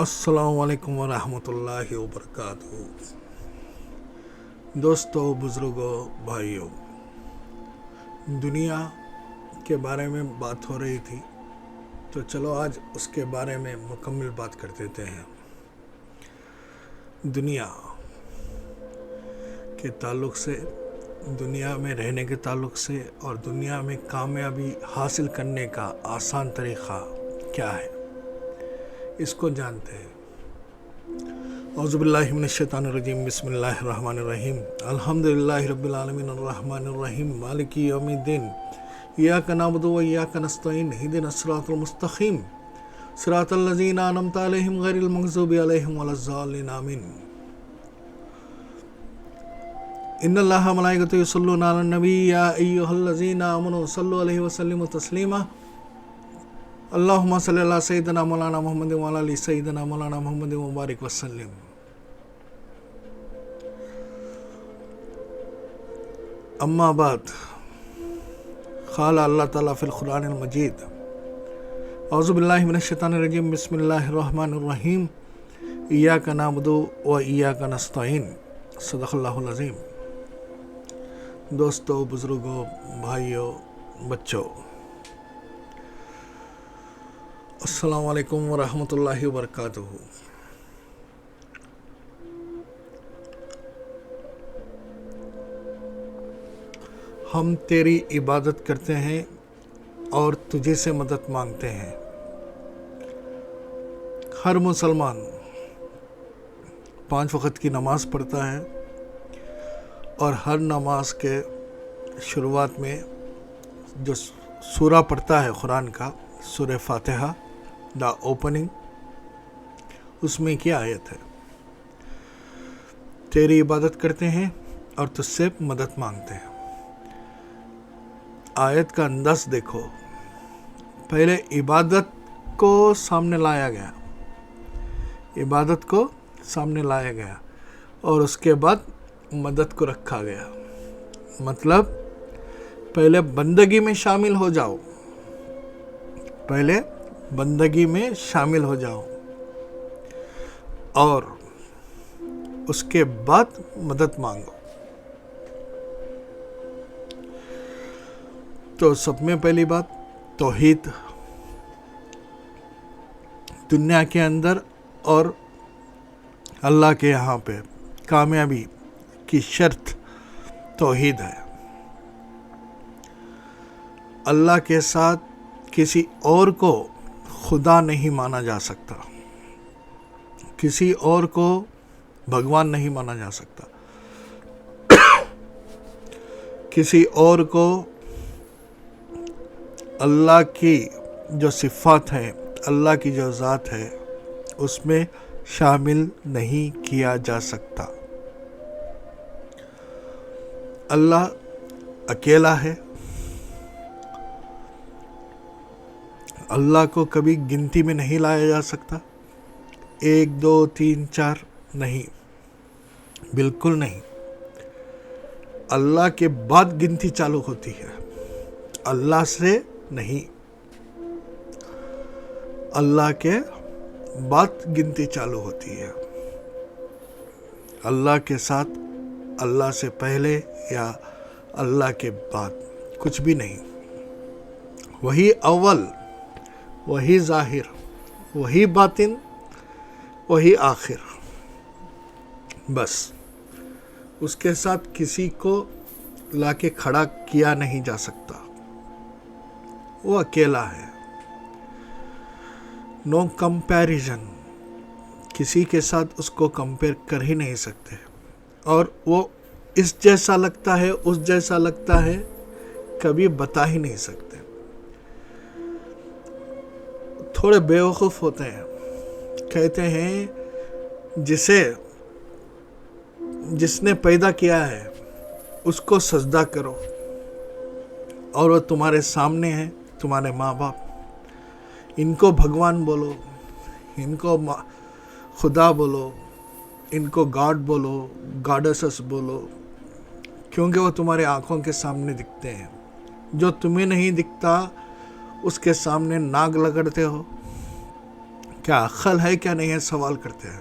السلام علیکم ورحمۃ اللہ وبرکاتہ۔ دوستوں، بزرگوں، بھائیوں، دنیا کے بارے میں بات ہو رہی تھی تو چلو آج اس کے بارے میں مکمل بات کر دیتے ہیں۔ دنیا کے تعلق سے، دنیا میں رہنے کے تعلق سے اور دنیا میں کامیابی حاصل کرنے کا آسان طریقہ کیا ہے، اس کو جانتے ہیں۔ اعوذ باللہ من الشیطان الرجیم، بسم اللہ الرحمن الرحیم۔ الحمدللہ رب العالمین، الرحمن الرحیم، مالک یوم الدین، ایاک نعبد و ایاک نستعین، اہدنا الصراط المستقیم، صراط الذین انعمت علیہم غیر المغضوب علیہم ولا الضالین، آمین۔ ان اللہ ملائکتہ یصلون علی النبی یا ایھا الذین آمنوا صلوا علیہ وسلموا تسلیما۔ اللہم صلی علی سیدنا مولانا محمد وعلی آل سیدنا مولانا محمد مبارک وسلم۔ اما بعد، قال اللہ تعالیٰ فی القرآن المجید، اعوذ باللہ من الشیطان الرجیم، بسم اللہ الرحمن الرحیم، ایاک نعبد و ایاک نستعین، صدق اللہ العظیم۔ دوستوں، بزرگوں، بھائیوں، بچوں، السلام علیکم ورحمۃ اللہ وبرکاتہ۔ ہم تیری عبادت کرتے ہیں اور تجھے سے مدد مانگتے ہیں۔ ہر مسلمان 5 وقت کی نماز پڑھتا ہے اور ہر نماز کے شروعات میں جو سورہ پڑھتا ہے قرآن کا، سورہ فاتحہ، دا اوپننگ، اس میں کیا آیت ہے؟ تیری عبادت کرتے ہیں اور تجھ سے مدد مانگتے ہیں۔ آیت کا انداز دیکھو، پہلے عبادت کو سامنے لایا گیا، عبادت کو سامنے لایا گیا اور اس کے بعد مدد کو رکھا گیا۔ مطلب پہلے بندگی میں شامل ہو جاؤ، پہلے بندگی میں شامل ہو جاؤ اور اس کے بعد مدد مانگو۔ تو سب میں پہلی بات توحید، دنیا کے اندر اور اللہ کے یہاں پہ کامیابی کی شرط توحید ہے۔ اللہ کے ساتھ کسی اور کو خدا نہیں مانا جا سکتا، کسی اور کو بھگوان نہیں مانا جا سکتا، کسی اور کو اللہ کی جو صفات ہے، اللہ کی جو ذات ہے، اس میں شامل نہیں کیا جا سکتا۔ اللہ اکیلا ہے، اللہ کو کبھی گنتی میں نہیں لایا جا سکتا، 1 2 3 4 نہیں، بالکل نہیں۔ اللہ کے بعد گنتی چالو ہوتی ہے، اللہ سے نہیں، اللہ کے بعد گنتی چالو ہوتی ہے۔ اللہ کے ساتھ، اللہ سے پہلے یا اللہ کے بعد کچھ بھی نہیں۔ وہی اول، وہی ظاہر، وہی باطن، وہی آخر، بس اس کے ساتھ کسی کو لا کے کھڑا کیا نہیں جا سکتا، وہ اکیلا ہے۔ نو کمپیریزن، کسی کے ساتھ اس کو کمپیئر کر ہی نہیں سکتے، اور وہ اس جیسا لگتا ہے، اس جیسا لگتا ہے، کبھی بتا ہی نہیں سکتے۔ تھوڑے بیوقوف ہوتے ہیں، کہتے ہیں جس نے پیدا کیا ہے اس کو سجدہ کرو، اور وہ تمہارے سامنے ہے، تمہارے ماں باپ، ان کو بھگوان بولو، ان کو خدا بولو، ان کو گاڈ بولو، گاڈسس بولو، کیونکہ وہ تمہارے آنکھوں کے سامنے دکھتے ہیں۔ جو تمہیں نہیں دکھتا اس کے سامنے ناگ لگڑتے ہو، کیا عقل ہے کیا نہیں ہے سوال کرتے ہیں.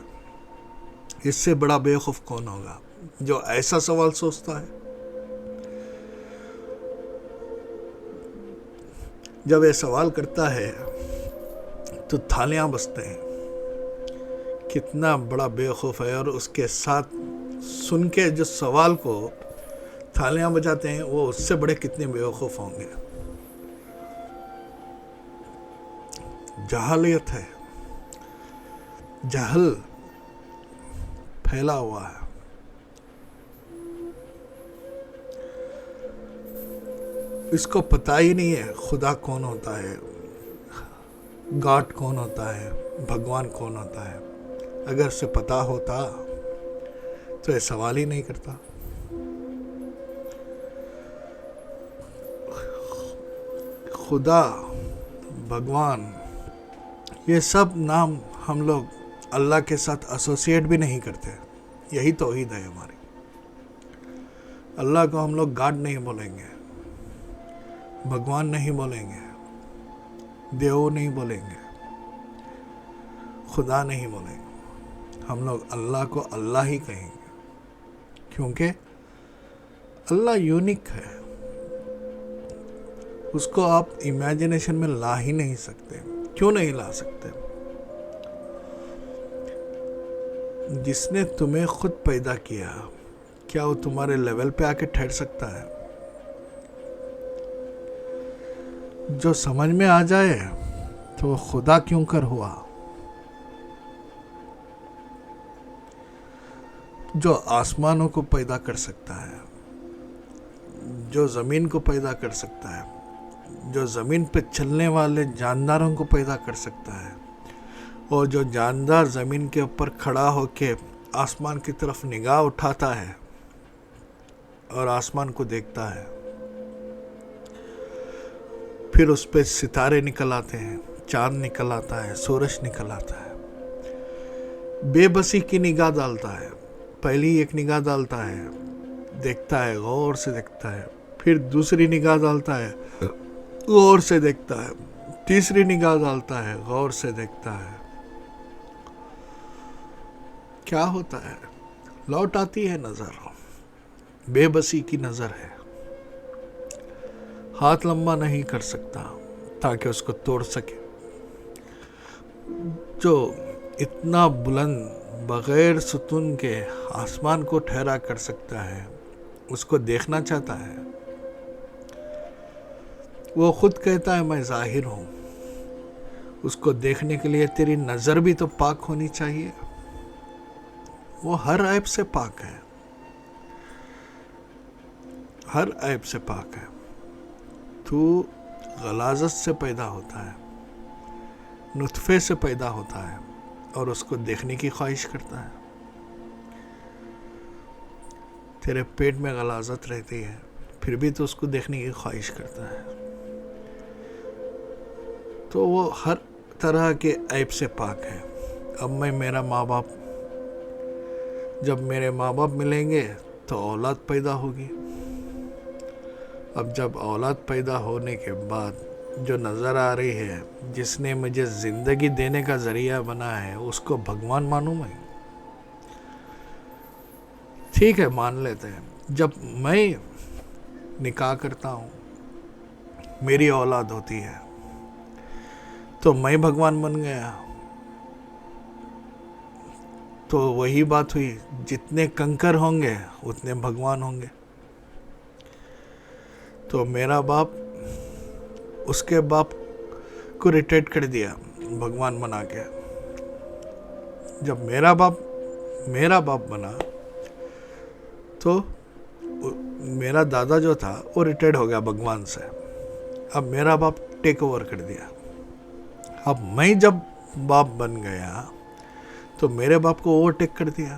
اس سے بڑا بیوقوف کون ہوگا جو ایسا سوال سوچتا ہے؟ جب یہ سوال کرتا ہے تو تھالیاں بجتے ہیں. کتنا بڑا بیوقوف ہے. اور اس کے ساتھ سن کے جو سوال کو تھالیاں بجاتے ہیں وہ اس سے بڑے کتنے بیوقوف ہوں گے. جہالیت ہے. جہل پھیلا ہوا ہے. اس کو پتہ ہی نہیں ہے خدا کون ہوتا ہے, گاڈ کون ہوتا ہے, بھگوان کون ہوتا ہے. اگر اسے پتہ ہوتا تو یہ سوال ہی نہیں کرتا. خدا, بھگوان, یہ سب نام ہم لوگ اللہ کے ساتھ ایسوسیٹ بھی نہیں کرتے. یہی توحید ہے ہماری. اللہ کو ہم لوگ گاڈ نہیں بولیں گے, بھگوان نہیں بولیں گے, دیو نہیں بولیں گے, خدا نہیں بولیں گے. ہم لوگ اللہ کو اللہ ہی کہیں گے, کیونکہ اللہ یونیک ہے. اس کو آپ امیجنیشن میں لا ہی نہیں سکتے. کیوں نہیں لا سکتے؟ جس نے تمہیں خود پیدا کیا, کیا وہ تمہارے لیول پہ آ کے ٹھہر سکتا ہے؟ جو سمجھ میں آ جائے تو وہ خدا کیوں کر ہوا. جو آسمانوں کو پیدا کر سکتا ہے, جو زمین کو پیدا کر سکتا ہے, جو زمین پہ چلنے والے جانداروں کو پیدا کر سکتا ہے, اور جو جاندار زمین کے اوپر کھڑا ہو کے آسمان کی طرف نگاہ اٹھاتا ہے اور آسمان کو دیکھتا ہے, پھر اس پہ ستارے نکل آتے ہیں, چاند نکل آتا ہے, سورج نکل آتا ہے, بے بسی کی نگاہ ڈالتا ہے. پہلی ایک نگاہ ڈالتا ہے, دیکھتا ہے, غور سے دیکھتا ہے, پھر دوسری نگاہ ڈالتا ہے, غور سے دیکھتا ہے, تیسری نگاہ ڈالتا ہے, غور سے دیکھتا ہے. کیا ہوتا ہے؟ لوٹ آتی ہے نظر. بے بسی کی نظر ہے. ہاتھ لمبا نہیں کر سکتا تاکہ اس کو توڑ سکے. جو اتنا بلند بغیر ستون کے آسمان کو ٹھہرا کر سکتا ہے, اس کو دیکھنا چاہتا ہے. وہ خود کہتا ہے میں ظاہر ہوں. اس کو دیکھنے کے لیے تیری نظر بھی تو پاک ہونی چاہیے. وہ ہر عیب سے پاک ہے, ہر عیب سے پاک ہے. تو غلاظت سے پیدا ہوتا ہے, نطفے سے پیدا ہوتا ہے, اور اس کو دیکھنے کی خواہش کرتا ہے. تیرے پیٹ میں غلاظت رہتی ہے, پھر بھی تو اس کو دیکھنے کی خواہش کرتا ہے. تو وہ ہر طرح کے عیب سے پاک ہے. اب جب میرے ماں باپ ملیں گے تو اولاد پیدا ہوگی. اب جب اولاد پیدا ہونے کے بعد جو نظر آ رہی ہے, جس نے مجھے زندگی دینے کا ذریعہ بنا ہے, اس کو بھگوان مانوں میں؟ ٹھیک ہے, مان لیتے ہیں. جب میں نکاح کرتا ہوں, میری اولاد ہوتی ہے, تو میں بھگوان بن گیا. تو وہی بات ہوئی, جتنے کنکر ہوں گے اتنے بھگوان ہوں گے. تو میرا باپ اس کے باپ کو ریٹیٹ کر دیا بھگوان بنا کے. جب میرا باپ بنا تو میرا دادا جو تھا وہ ریٹائرڈ ہو گیا بھگوان سے. اب میرا باپ ٹیک اوور کر دیا. اب میں جب باپ بن گیا تو میرے باپ کو اوور ٹیک کر دیا.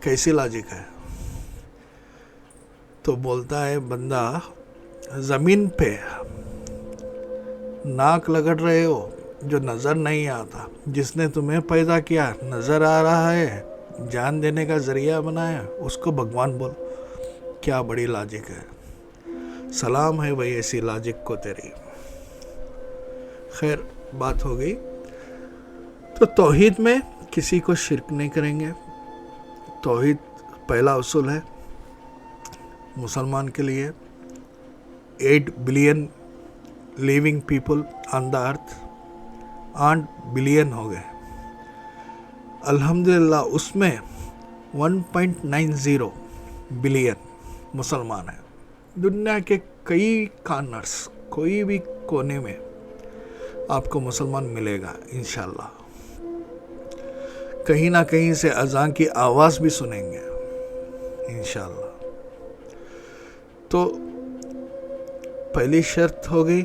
کیسی لاجک ہے؟ تو بولتا ہے بندہ, زمین پہ ناک لگڑ رہے ہو جو نظر نہیں آتا, جس نے تمہیں پیدا کیا نظر آ رہا ہے, جان دینے کا ذریعہ بنایا, اس کو بھگوان بول. کیا بڑی لاجک ہے. سلام ہے بھائی ایسی لاجک کو تیری. خیر, بات ہو گئی. تو توحید میں کسی کو شرک نہیں کریں گے. توحید پہلا اصول ہے مسلمان کے لیے. 8 billion living people on the earth, 8 billion ہو گئے. الحمدللہ اس میں 1.90 بلین مسلمان ہیں. دنیا کے کئی کارنرز, کوئی بھی کونے میں آپ کو مسلمان ملے گا انشاءاللہ. کہیں نہ کہیں سے اذان کی آواز بھی سنیں گے انشاءاللہ. تو پہلی شرط ہو گئی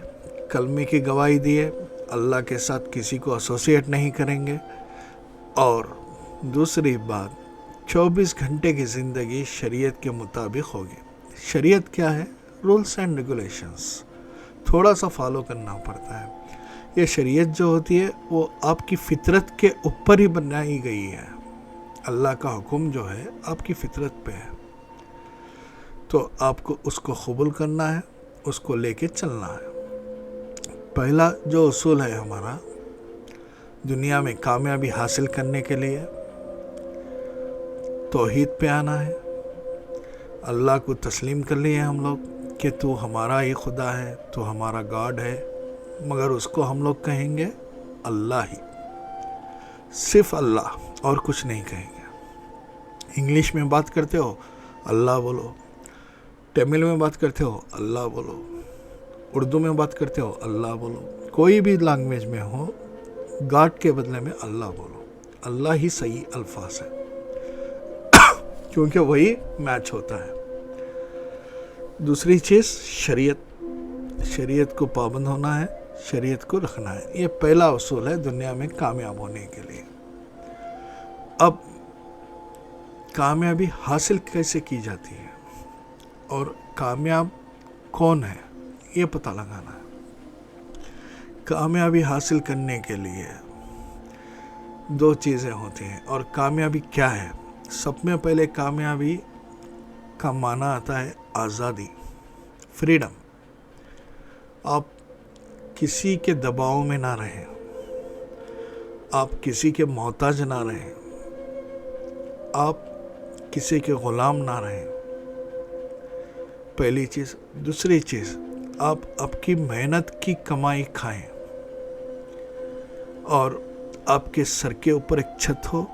کلمے کی گواہی دیے, اللہ کے ساتھ کسی کو ایسوسیٹ نہیں کریں گے. اور دوسری بات 24 گھنٹے کی زندگی شریعت کے مطابق ہوگی. شریعت کیا ہے؟ رولز اینڈ ریگولیشنز, تھوڑا سا فالو کرنا پڑتا ہے. یہ شریعت جو ہوتی ہے وہ آپ کی فطرت کے اوپر ہی بنائی گئی ہے. اللہ کا حکم جو ہے آپ کی فطرت پہ ہے, تو آپ کو اس کو قبول کرنا ہے, اس کو لے کے چلنا ہے. پہلا جو اصول ہے ہمارا دنیا میں کامیابی حاصل کرنے کے لیے, توحید پہ آنا ہے. اللہ کو تسلیم کر لیے ہم لوگ کہ تو ہمارا ہی خدا ہے, تو ہمارا گاڈ ہے, مگر اس کو ہم لوگ کہیں گے اللہ ہی, صرف اللہ, اور کچھ نہیں کہیں گے. انگلش میں بات کرتے ہو اللہ بولو, تمل میں بات کرتے ہو اللہ بولو, اردو میں بات کرتے ہو اللہ بولو, کوئی بھی لینگویج میں ہو گاڈ کے بدلے میں اللہ بولو. اللہ ہی صحیح الفاظ ہے کیونکہ وہی میچ ہوتا ہے. دوسری چیز شریعت کو پابند ہونا ہے, شریعت کو رکھنا ہے. یہ پہلا اصول ہے دنیا میں کامیاب ہونے کے لیے. اب کامیابی حاصل کیسے کی جاتی ہے اور کامیاب کون ہے یہ پتہ لگانا ہے. کامیابی حاصل کرنے کے لیے 2 چیزیں ہوتی ہیں. اور کامیابی کیا ہے؟ سب میں پہلے کامیابی کا معنی آتا ہے آزادی, فریڈم. آپ کسی کے دباؤ میں نہ رہیں, آپ کسی کے محتاج نہ رہیں, آپ کسی کے غلام نہ رہیں. پہلی چیز. دوسری چیز, آپ کی محنت کی کمائی کھائیں, اور آپ کے سر کے اوپر ایک چھت ہو,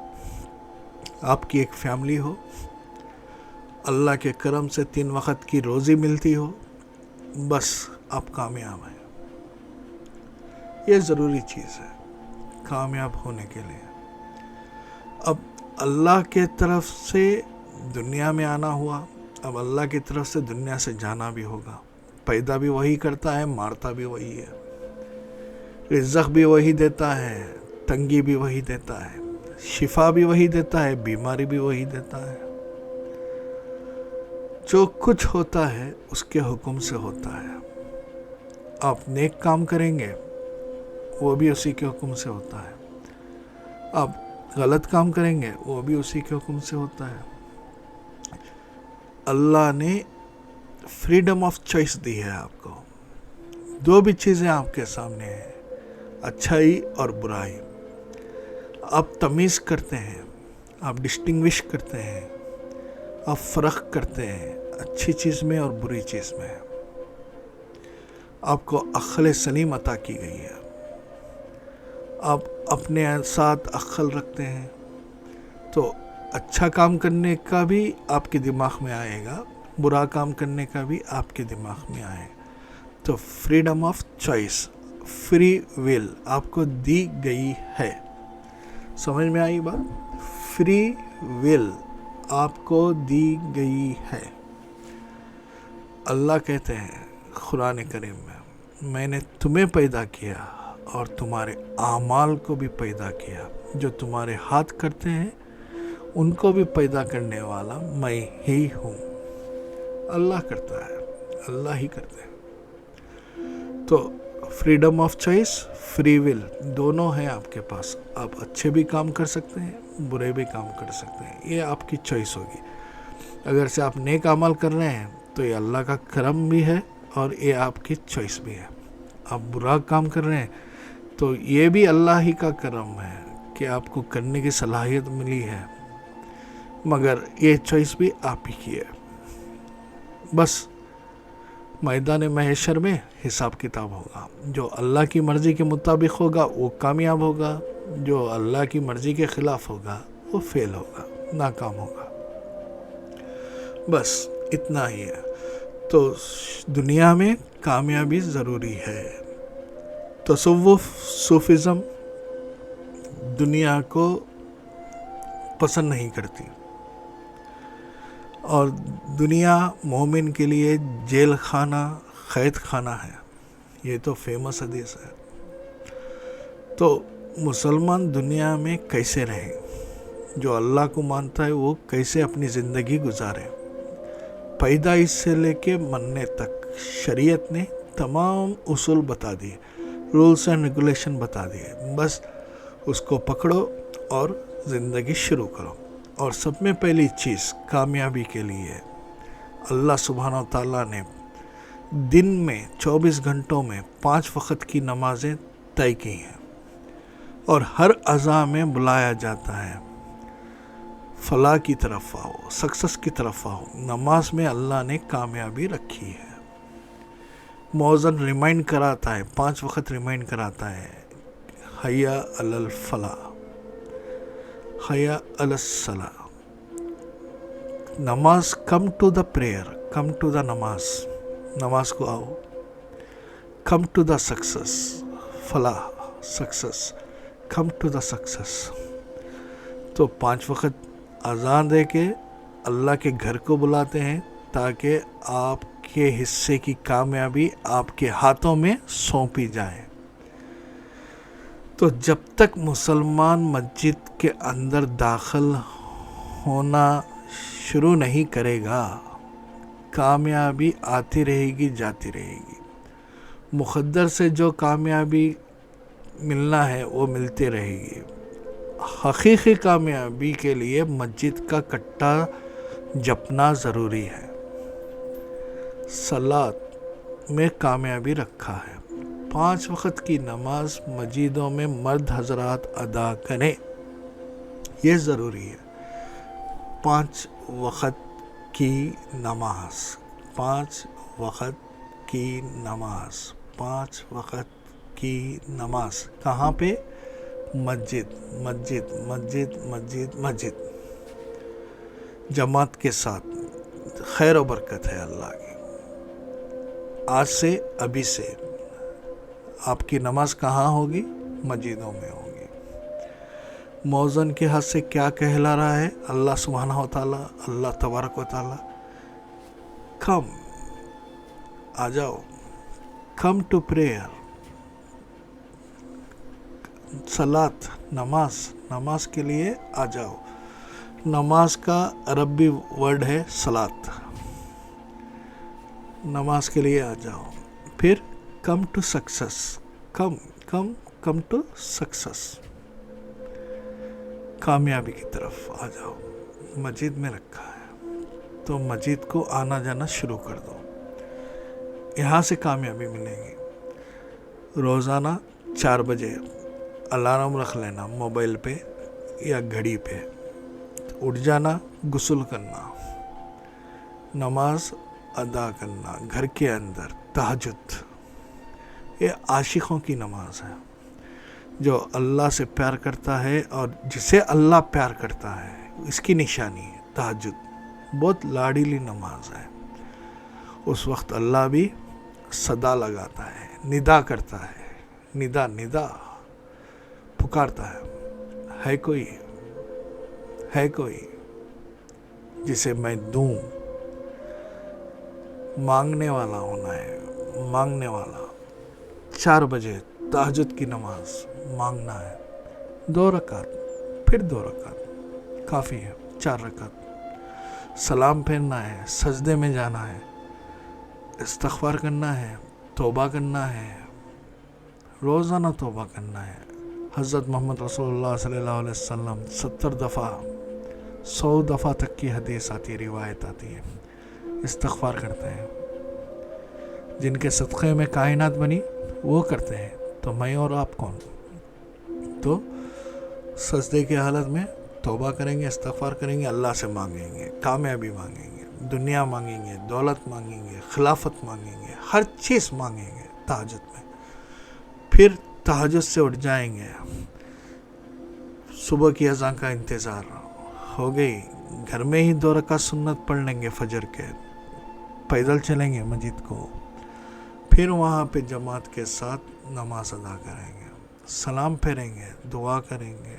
آپ کی ایک فیملی ہو, اللہ کے کرم سے 3 وقت کی روزی ملتی ہو, بس آپ کامیاب ہیں. یہ ضروری چیز ہے کامیاب ہونے کے لیے. اب اللہ کے طرف سے دنیا میں آنا ہوا, اب اللہ کی طرف سے دنیا سے جانا بھی ہوگا. پیدا بھی وہی کرتا ہے, مارتا بھی وہی ہے, رزق بھی وہی دیتا ہے, تنگی بھی وہی دیتا ہے, شفا بھی وہی دیتا ہے, بیماری بھی وہی دیتا ہے. جو کچھ ہوتا ہے اس کے حکم سے ہوتا ہے. آپ نیک کام کریں گے وہ بھی اسی کے حکم سے ہوتا ہے, آپ غلط کام کریں گے وہ بھی اسی کے حکم سے ہوتا ہے. اللہ نے فریڈم آف چوائس دی ہے آپ کو. 2 بھی چیزیں آپ کے سامنے ہیں, اچھائی اور برائی. آپ تمیز کرتے ہیں, آپ ڈسٹنگوش کرتے ہیں, آپ فرق کرتے ہیں اچھی چیز میں اور بری چیز میں. آپ کو عقل سلیم عطا کی گئی ہے, آپ اپنے ساتھ عقل رکھتے ہیں, تو اچھا کام کرنے کا بھی آپ کے دماغ میں آئے گا, برا کام کرنے کا بھی آپ کے دماغ میں آئے گا. تو freedom of choice, free will آپ کو دی گئی ہے. سمجھ میں آئی بات؟ فری ول آپ کو دی گئی ہے. اللہ کہتے ہیں قرآن کریم میں نے تمہیں پیدا کیا اور تمہارے اعمال کو بھی پیدا کیا. جو تمہارے ہاتھ کرتے ہیں ان کو بھی پیدا کرنے والا میں ہی ہوں. اللہ کرتا ہے, اللہ ہی کرتے ہیں. تو freedom of choice, free will دونوں ہیں آپ کے پاس. آپ اچھے بھی کام کر سکتے ہیں, برے بھی کام کر سکتے ہیں. یہ آپ کی چوائس ہوگی. اگر سے آپ نیک عمل کر رہے ہیں تو یہ اللہ کا کرم بھی ہے اور یہ آپ کی چوائس بھی ہے. آپ برا کام کر رہے ہیں تو یہ بھی اللہ ہی کا کرم ہے, کہ آپ کو کرنے کی صلاحیت ملی ہے، مگر یہ چوائس بھی آپ ہی کی ہے. بس میدان محشر میں حساب کتاب ہوگا. جو اللہ کی مرضی کے مطابق ہوگا وہ کامیاب ہوگا، جو اللہ کی مرضی کے خلاف ہوگا وہ فیل ہوگا، ناکام ہوگا. بس اتنا ہی ہے. تو دنیا میں کامیابی ضروری ہے. تصوف، صوفزم دنیا کو پسند نہیں کرتی، اور دنیا مومن کے لیے جیل خانہ، قید خانہ ہے. یہ تو فیمس حدیث ہے. تو مسلمان دنیا میں کیسے رہے؟ جو اللہ کو مانتا ہے وہ کیسے اپنی زندگی گزارے؟ پیدائش سے لے کے مرنے تک شریعت نے تمام اصول بتا دیے، رولز اینڈ ریگولیشن بتا دیے. بس اس کو پکڑو اور زندگی شروع کرو. اور سب میں پہلی چیز کامیابی کے لیے اللہ سبحانہ و تعالیٰ نے دن میں 24 گھنٹوں میں 5 وقت کی نمازیں طے کی ہیں، اور ہر اذان میں بلایا جاتا ہے فلاح کی طرف آؤ، سکسس کی طرف آؤ. نماز میں اللہ نے کامیابی رکھی ہے. مؤذن ریمائنڈ کراتا ہے، 5 وقت ریمائنڈ کراتا ہے، حی علی الفلاح، حی علی الصلاح. نماز، come to the prayer, come to the namaz, نماز کو آؤ. کم ٹو دا سکسس، فلاح، success, come to the success. تو 5 وقت اذان دے کے اللہ کے گھر کو بلاتے ہیں تاکہ آپ کے حصے کی کامیابی آپ کے ہاتھوں میں سونپی جائے. تو جب تک مسلمان مسجد کے اندر داخل ہونا شروع نہیں کرے گا، کامیابی آتی رہے گی، جاتی رہے گی. مقدر سے جو کامیابی ملنا ہے وہ ملتی رہے گی. حقیقی کامیابی کے لیے مسجد کا کٹا جپنا ضروری ہے. صلاۃ میں کامیابی رکھا ہے. 5 وقت کی نماز مسجدوں میں مرد حضرات ادا کریں، یہ ضروری ہے. 5 وقت کی نماز، 5 وقت کی نماز، 5 وقت کی نماز کہاں پہ؟ مسجد، مسجد، مسجد، مسجد، مسجد، جماعت کے ساتھ. خیر و برکت ہے اللہ کی. آج سے، ابھی سے آپ کی نماز کہاں ہوگی؟ مسجدوں میں ہوگی. مؤذن کے ہاتھ سے کیا کہلا رہا ہے اللہ سبحانہ و تعالیٰ، اللہ تبارک و تعالیٰ؟ کم، آ جاؤ، کم ٹو پریئر. صلاۃ، نماز، نماز کے لیے آ جاؤ. نماز کا عربی ورڈ ہے صلاۃ. نماز کے لیے آ جاؤ. پھر come to success, come to success, کامیابی کی طرف آ جاؤ. مسجد میں رکھا ہے تو مسجد کو آنا جانا شروع کر دو، یہاں سے کامیابی ملے گی. روزانہ 4 بجے الارم رکھ لینا موبائل پہ یا گھڑی پہ. اٹھ جانا، غسل کرنا، نماز ادا کرنا گھر کے اندر. تہجد یہ عاشقوں کی نماز ہے. جو اللہ سے پیار کرتا ہے اور جسے اللہ پیار کرتا ہے، اس کی نشانی ہے تہجد. بہت لاڈیلی نماز ہے. اس وقت اللہ بھی صدا لگاتا ہے، ندا کرتا ہے. ندا پکارتا ہے کوئی جسے میں دوں. مانگنے والا ہونا ہے، مانگنے والا. 4 بجے تہجد کی نماز مانگنا ہے. 2 رکعت، پھر 2 رکعت کافی ہے. 4 رکعت. سلام پھیرنا ہے، سجدے میں جانا ہے، استغفار کرنا ہے، توبہ کرنا ہے، روزانہ توبہ کرنا ہے. حضرت محمد رسول اللہ صلی اللہ علیہ وسلم 70 دفعہ 100 دفعہ تک کی حدیث آتی ہے، روایت آتی ہے، استغفار کرتے ہیں. جن کے صدقے میں کائنات بنی وہ کرتے ہیں، تو میں اور آپ کون؟ تو سجدے کی حالت میں توبہ کریں گے، استغفار کریں گے، اللہ سے مانگیں گے، کامیابی مانگیں گے، دنیا مانگیں گے، دولت مانگیں گے، خلافت مانگیں گے، ہر چیز مانگیں گے تہجد میں. پھر تہجد سے اٹھ جائیں گے، صبح کی اذان کا انتظار ہو گئی، گھر میں ہی 2 رکعت سنت پڑھ لیں گے فجر کے، پیدل چلیں گے مسجد کو، پھر وہاں پہ جماعت کے ساتھ نماز ادا کریں گے، سلام پھیریں گے، دعا کریں گے،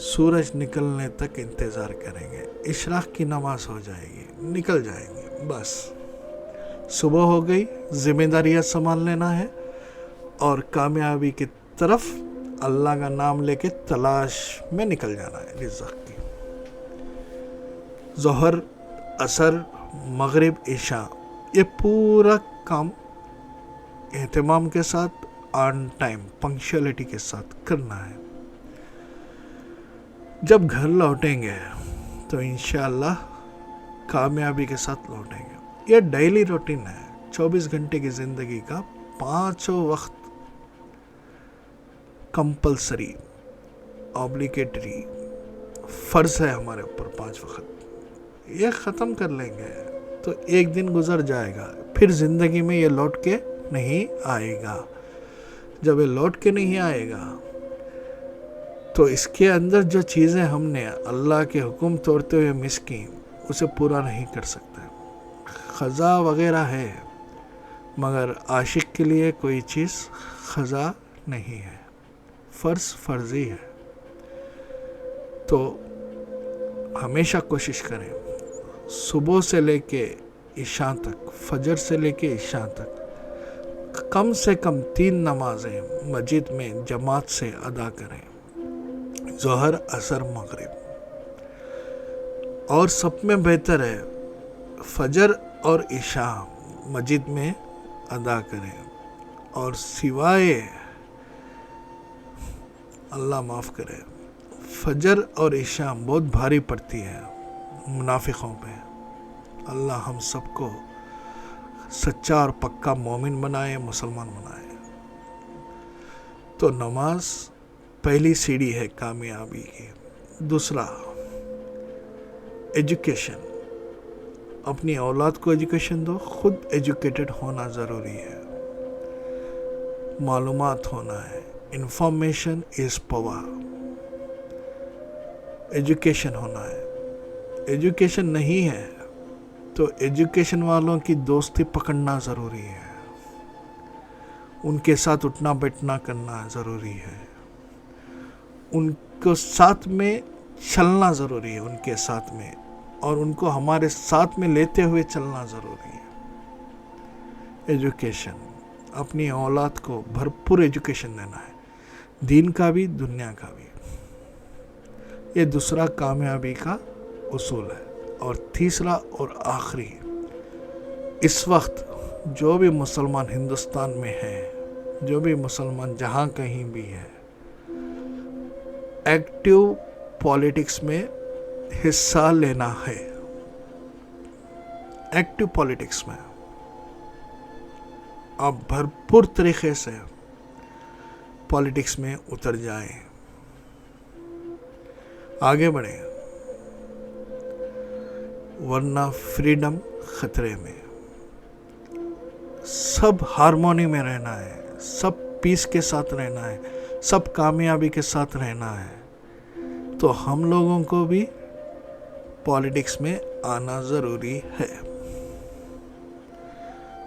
سورج نکلنے تک انتظار کریں گے، اشراق کی نماز ہو جائے گی، نکل جائیں گے، بس صبح ہو گئی، ذمہ داریاں سنبھال لینا ہے اور کامیابی کی طرف اللہ کا نام لے کے تلاش میں نکل جانا ہے رزق کی. ظہر، عصر، مغرب، عشاء، یہ پورا کام اہتمام کے ساتھ، آن ٹائم، پنکچولیٹی کے ساتھ کرنا ہے. جب گھر لوٹیں گے تو انشاءاللہ کامیابی کے ساتھ لوٹیں گے. یہ ڈیلی روٹین ہے، 24 گھنٹے کی زندگی کا 5 وقت کمپلسری، اوبلیگیٹری، فرض ہے ہمارے اوپر 5 وقت. یہ ختم کر لیں گے تو ایک دن گزر جائے گا، پھر زندگی میں یہ لوٹ کے نہیں آئے گا. جب یہ لوٹ کے نہیں آئے گا تو اس کے اندر جو چیزیں ہم نے اللہ کے حکم توڑتے ہوئے مس کی، اسے پورا نہیں کر سکتے. خزاں وغیرہ ہے مگر عاشق کے لیے کوئی چیز خزاں نہیں ہے، فرض فرضی ہے. تو ہمیشہ کوشش کریں صبح سے لے کے عشاء تک، فجر سے لے کے عشاء تک کم سے کم 3 نمازیں مسجد میں جماعت سے ادا کریں، ظہر، عصر، مغرب. اور سب میں بہتر ہے فجر اور عشاء مسجد میں ادا کریں. اور سوائے اللہ معاف کرے، فجر اور عشاء بہت بھاری پڑتی ہے منافقوں پہ. اللہ ہم سب کو سچا اور پکا مومن بنائے، مسلمان بنائے. تو نماز پہلی سیڑھی ہے کامیابی کی. دوسرا، ایجوکیشن. اپنی اولاد کو ایجوکیشن دو، خود ایجوکیٹڈ ہونا ضروری ہے، معلومات ہونا ہے. Information is power. ایجوکیشن ہونا ہے. ایجوکیشن نہیں ہے تو ایجوکیشن والوں کی دوستی پکڑنا ضروری ہے، ان کے ساتھ اٹھنا بیٹھنا کرنا ضروری ہے، ان کو ساتھ میں چلنا ضروری ہے، ان کے ساتھ میں، اور ان کو ہمارے ساتھ میں لیتے ہوئے چلنا ضروری ہے. ایجوکیشن، اپنی اولاد کو بھرپور ایجوکیشن دینا ہے، دین کا بھی دنیا کا بھی. یہ دوسرا کامیابی کا اصول ہے. اور تیسرا اور آخری، اس وقت جو بھی مسلمان ہندوستان میں ہے، جو بھی مسلمان جہاں کہیں بھی ہے، ایکٹیو پالیٹکس میں حصہ لینا ہے. ایکٹیو پالیٹکس میں آپ بھرپور طریقے سے پالیٹکس میں اتر جائیں، آگے بڑھیں، ورنہ فریڈم خطرے میں. سب ہارمونی میں رہنا ہے، سب پیس کے ساتھ رہنا ہے، سب کامیابی کے ساتھ رہنا ہے. تو ہم لوگوں کو بھی پالیٹکس میں آنا ضروری ہے.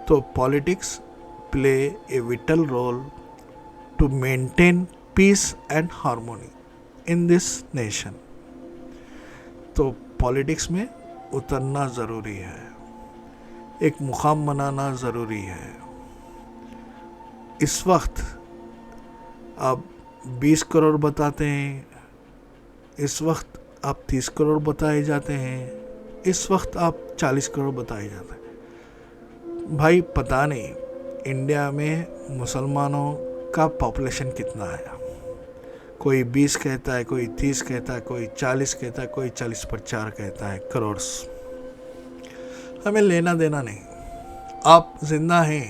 تو politics play a vital role to maintain peace and harmony in this nation. تو پالیٹکس میں اترنا ضروری ہے، ایک مقام بنانا ضروری ہے. اس وقت آپ 20 کروڑ بتاتے ہیں، اس وقت آپ 30 کروڑ بتائے جاتے ہیں، اس وقت آپ 40 کروڑ بتائے جاتے ہیں. بھائی پتہ نہیں انڈیا میں مسلمانوں کا پاپولیشن کتنا ہے. کوئی 20 کہتا ہے، کوئی 30 کہتا ہے، کوئی 40 کہتا ہے، کوئی 40 پر 4 کہتا ہے کروڑ. ہمیں لینا دینا نہیں. آپ زندہ ہیں،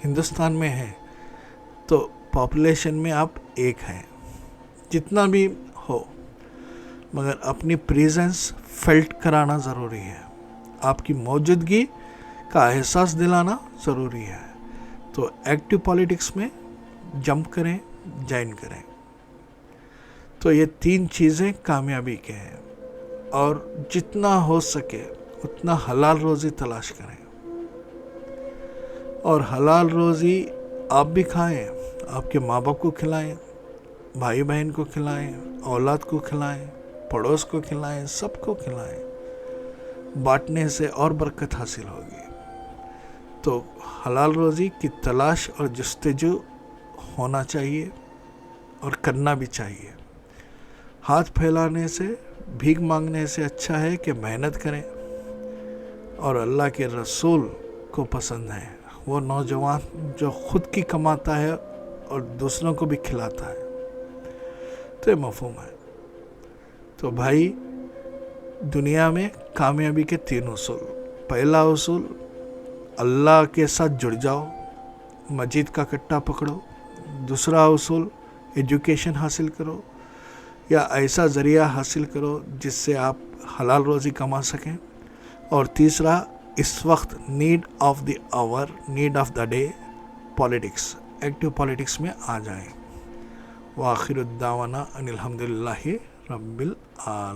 ہندوستان میں ہیں، تو پاپولیشن میں آپ ایک ہیں، جتنا بھی ہو، مگر اپنی پریزنس فیلٹ کرانا ضروری ہے، آپ کی موجودگی کا احساس دلانا ضروری ہے. تو ایکٹیو پالیٹکس میں جمپ کریں، جوائن کریں. تو یہ 3 چیزیں کامیابی کے ہیں. اور جتنا ہو سکے اتنا حلال روزی تلاش کریں، اور حلال روزی آپ بھی کھائیں، آپ کے ماں باپ کو کھلائیں، بھائی بہن کو کھلائیں، اولاد کو کھلائیں، پڑوس کو کھلائیں، سب کو کھلائیں. بانٹنے سے اور برکت حاصل ہوگی. تو حلال روزی کی تلاش اور جستجو ہونا چاہیے اور کرنا بھی چاہیے. ہاتھ پھیلانے سے، بھیک مانگنے سے اچھا ہے کہ محنت کریں. اور اللہ کے رسول کو پسند ہے وہ نوجوان جو خود کی کماتا ہے اور دوسروں کو بھی کھلاتا ہے. تو یہ مفہوم ہے. تو بھائی، دنیا میں کامیابی کے 3 اصول. پہلا اصول، اللہ کے ساتھ جڑ جاؤ، مسجد کا کٹا پکڑو. دوسرا اصول، ایجوکیشن حاصل کرو یا ایسا ذریعہ حاصل کرو جس سے آپ حلال روزی کما سکیں. اور تیسرا، اس وقت need of the hour, need of the day, politics, active politics میں آ جائیں. وآخر الدعوانا ان الحمدللہ رب العالمین.